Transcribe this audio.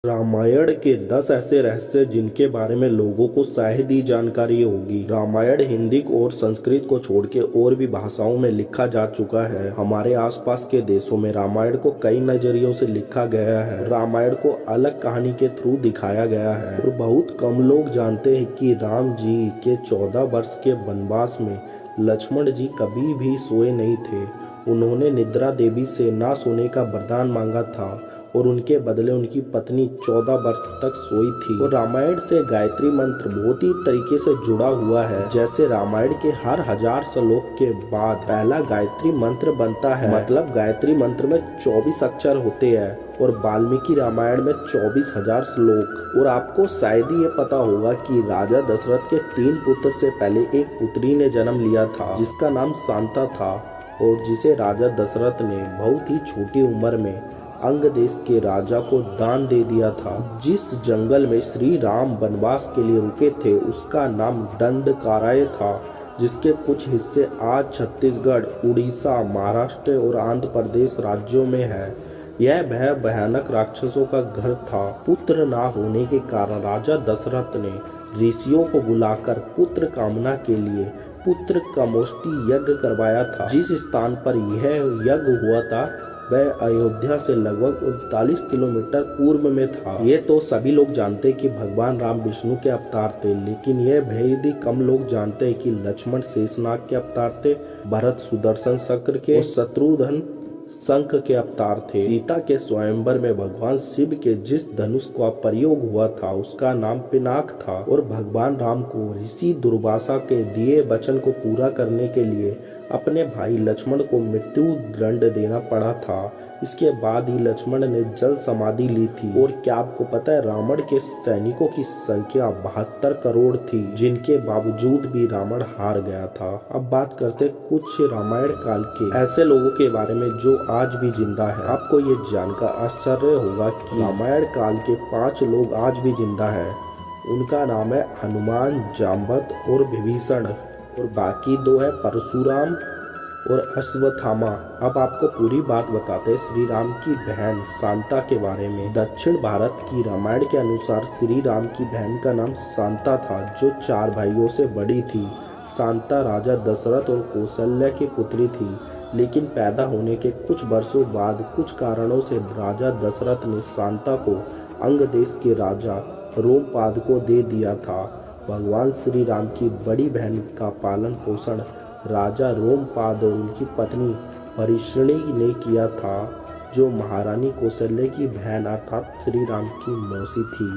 रामायण के 10 ऐसे रहस्य जिनके बारे में लोगों को शायद ही जानकारी होगी। रामायण हिंदी और संस्कृत को छोड़ के और भी भाषाओं में लिखा जा चुका है। हमारे आसपास के देशों में रामायण को कई नजरियों से लिखा गया है। रामायण को अलग कहानी के थ्रू दिखाया गया है और बहुत कम लोग जानते हैं कि राम जी के 14 वर्ष के वनवास में लक्ष्मण जी कभी भी सोए नहीं थे। उन्होंने निद्रा देवी से ना सोने का वरदान मांगा था और उनके बदले उनकी पत्नी 14 वर्ष तक सोई थी। और रामायण से गायत्री मंत्र बहुत ही तरीके से जुड़ा हुआ है। जैसे रामायण के हर 1000 श्लोक के बाद पहला गायत्री मंत्र बनता है, मतलब गायत्री मंत्र में 24 अक्षर होते हैं और वाल्मीकि रामायण में 24,000 श्लोक। और आपको शायद ही ये पता होगा कि राजा दशरथ के 3 पुत्र से पहले एक पुत्री ने जन्म लिया था जिसका नाम शांता था और जिसे राजा दशरथ ने बहुत ही छोटी उम्र में अंग देश के राजा को दान दे दिया था। जिस जंगल में श्री राम वनवास के लिए रुके थे उसका नाम दंडकारण्य था, जिसके कुछ हिस्से आज छत्तीसगढ़, उड़ीसा, महाराष्ट्र और आंध्र प्रदेश राज्यों में है। यह भयानक राक्षसों का घर था। पुत्र ना होने के कारण राजा दशरथ ने ऋषियों को बुलाकर पुत्र कामना के लिए पुत्र कामोष्टी यज्ञ करवाया था। जिस स्थान पर यह यज्ञ हुआ था वह अयोध्या से लगभग 39 किलोमीटर पूर्व में था। ये तो सभी लोग जानते कि भगवान राम विष्णु के अवतार थे, लेकिन यह भेद ही कम लोग जानते हैं कि लक्ष्मण शेषनाग के अवतार थे, भरत सुदर्शन चक्र के और शत्रुघ्न शंख के अवतार थे। सीता के स्वयंवर में भगवान शिव के जिस धनुष का प्रयोग हुआ था उसका नाम पिनाक था और भगवान राम को ऋषि दुर्वासा के दिए वचन को पूरा करने के लिए अपने भाई लक्ष्मण को मृत्यु दंड देना पड़ा था। इसके बाद ही लक्ष्मण ने जल समाधि ली थी। और क्या आपको पता है रावण के सैनिकों की संख्या 72 करोड़ थी, जिनके बावजूद भी रावण हार गया था। अब बात करते कुछ रामायण काल के ऐसे लोगों के बारे में जो आज भी जिंदा है। आपको ये जानकर आश्चर्य होगा कि रामायण काल के 5 लोग आज भी जिंदा है। उनका नाम है हनुमान, जाम्बत और विभीषण और बाकी 2 है परशुराम और अश्वत्थामा। अब आपको पूरी बात बताते हैं श्री राम की बहन शांता के बारे में। दक्षिण भारत की रामायण के अनुसार श्री राम की बहन का नाम शांता था, जो 4 भाइयों से बड़ी थी। शांता राजा दशरथ और कौशल्या की पुत्री थी, लेकिन पैदा होने के कुछ वर्षों बाद कुछ कारणों से राजा दशरथ ने शांता को अंग देश के राजा रोमपाद को दे दिया था। भगवान श्री राम की बड़ी बहन का पालन पोषण राजा रोमपाद और उनकी पत्नी परिश्रणी ने किया था, जो महारानी कौशल्या की बहन अर्थात श्री राम की मौसी थी।